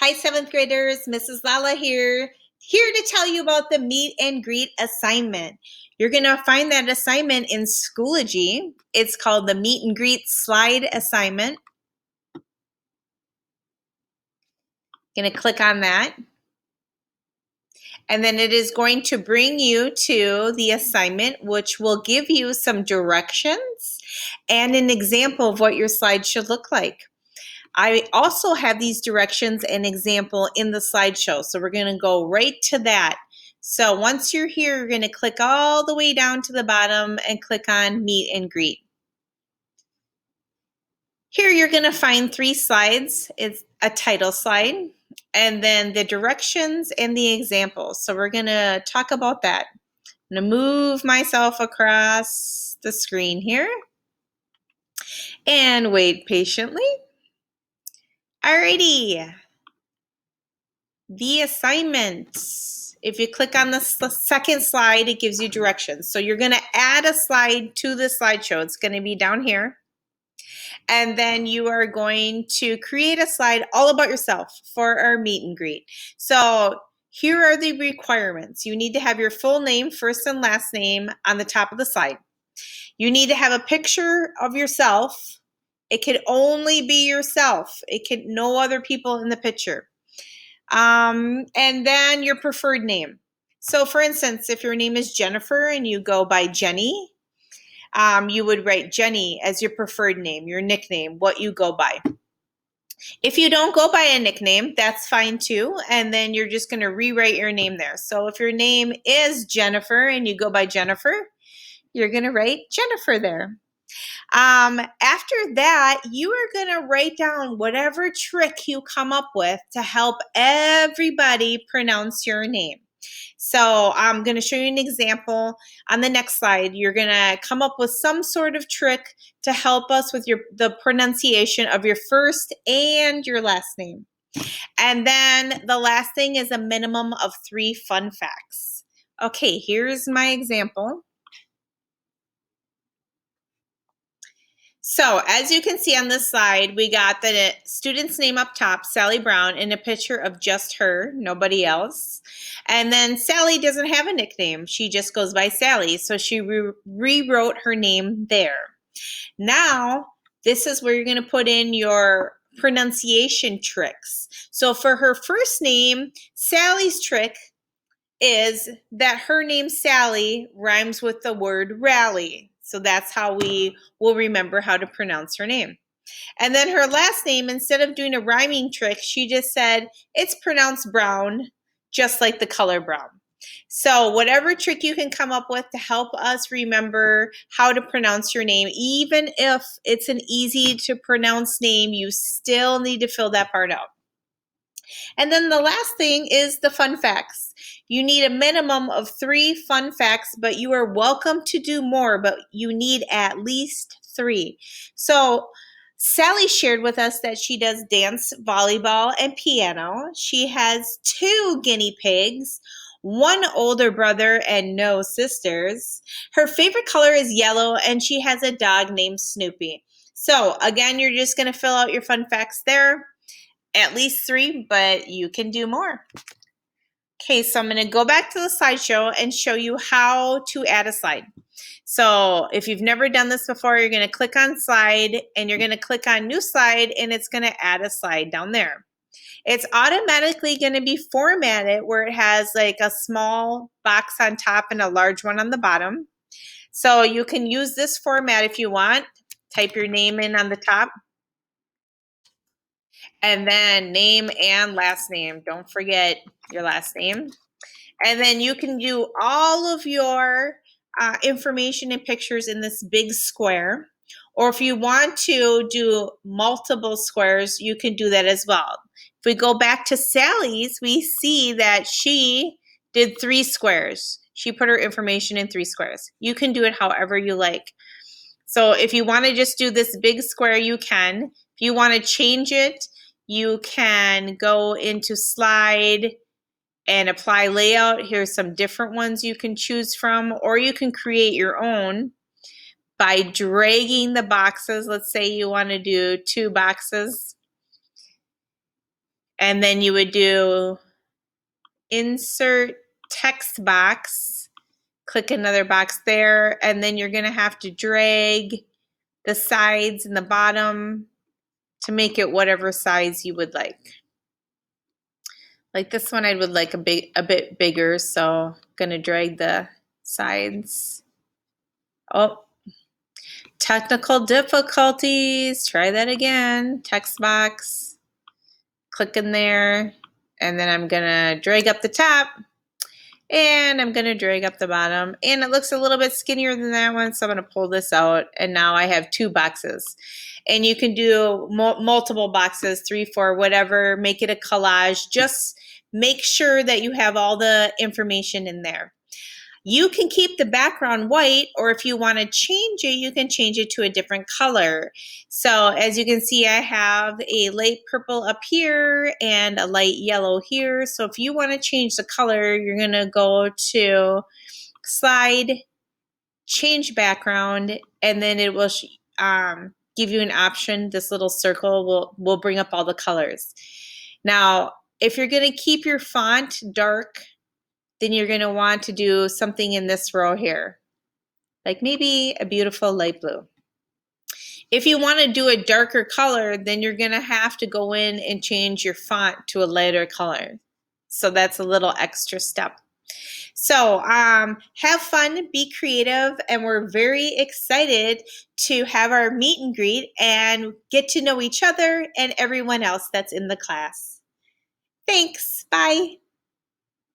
Hi, seventh graders. Mrs. Lala here to tell you about the meet and greet assignment. You're going to find that assignment in Schoology. It's called the meet and greet slide assignment. Going to click on that. And then it is going to bring you to the assignment, which will give you some directions and an example of what your slide should look like. I also have these directions and example in the slideshow, so we're going to go right to that. So once you're here, you're going to click all the way down to the bottom and click on Meet and Greet. Here you're going to find 3 slides. It's a title slide, and then the directions and the examples. So we're going to talk about that. I'm going to move myself across the screen here and wait patiently. Alrighty. The assignment. If you click on the second slide, it gives you directions. So you're going to add a slide to the slideshow. It's going to be down here. And then you are going to create a slide all about yourself for our meet and greet. So here are the requirements. You need to have your full name, first and last name, on the top of the slide. You need to have a picture of yourself. It can only be yourself. It can no other people in the picture. And then your preferred name. So for instance, if your name is Jennifer and you go by Jenny, you would write Jenny as your preferred name, your nickname, what you go by. If you don't go by a nickname, that's fine too. And then you're just going to rewrite your name there. So if your name is Jennifer and you go by Jennifer, you're going to write Jennifer there. After that, you are going to write down whatever trick you come up with to help everybody pronounce your name. So I'm going to show you an example on the next slide. You're going to come up with some sort of trick to help us with the pronunciation of your first and your last name. And then the last thing is a minimum of 3 fun facts. Okay, here's my example. So as you can see on this slide, we got the student's name up top, Sally Brown, and a picture of just her, nobody else. And then Sally doesn't have a nickname. She just goes by Sally. So she rewrote her name there. Now, this is where you're going to put in your pronunciation tricks. So for her first name, Sally's trick is that her name Sally rhymes with the word rally. So that's how we will remember how to pronounce her name. And then her last name, instead of doing a rhyming trick, she just said it's pronounced brown, just like the color brown. So whatever trick you can come up with to help us remember how to pronounce your name, even if it's an easy to pronounce name, you still need to fill that part out. And then the last thing is the fun facts. You need a minimum of 3 fun facts, but you are welcome to do more, but you need at least 3. So Sally shared with us that she does dance, volleyball, and piano. She has 2 guinea pigs, 1 older brother, and no sisters. Her favorite color is yellow, and she has a dog named Snoopy. So again, you're just going to fill out your fun facts there. At least 3, but you can do more. Okay, so I'm going to go back to the slideshow and show you how to add a slide. So if you've never done this before, you're going to click on slide and you're going to click on new slide and it's going to add a slide down there. It's automatically going to be formatted where it has like a small box on top and a large one on the bottom. So you can use this format if you want. Type your name in on the top. And then name and last name. Don't forget your last name. And then you can do all of your information and pictures in this big square. Or if you want to do multiple squares, you can do that as well. If we go back to Sally's, we see that she did 3 squares. She put her information in 3 squares. You can do it however you like. So if you want to just do this big square, you can. If you want to change it, you can go into slide and apply layout. Here's some different ones you can choose from, or you can create your own by dragging the boxes. Let's say you want to do 2 boxes. And then you would do insert text box, click another box there, and then you're going to have to drag the sides and the bottom to make it whatever size you would like. Like this one I would like a bit bigger, so I'm going to drag the sides. Oh, technical difficulties. Try that again. Text box. Click in there, and then I'm going to drag up the top. And I'm going to drag up the bottom. And it looks a little bit skinnier than that one, so I'm going to pull this out. And now I have 2 boxes. And you can do multiple boxes, 3, 4, whatever. Make it a collage. Just make sure that you have all the information in there. You can keep the background white, or if you want to change it, you can change it to a different color. So as you can see, I have a light purple up here and a light yellow here. So if you want to change the color, you're going to go to slide, change background, and then it will give you an option. This little circle will bring up all the colors. Now, if you're going to keep your font dark, then you're going to want to do something in this row here, like maybe a beautiful light blue. If you want to do a darker color, then you're going to have to go in and change your font to a lighter color. So that's a little extra step. So have fun, be creative, and we're very excited to have our meet and greet and get to know each other and everyone else that's in the class. Thanks. Bye.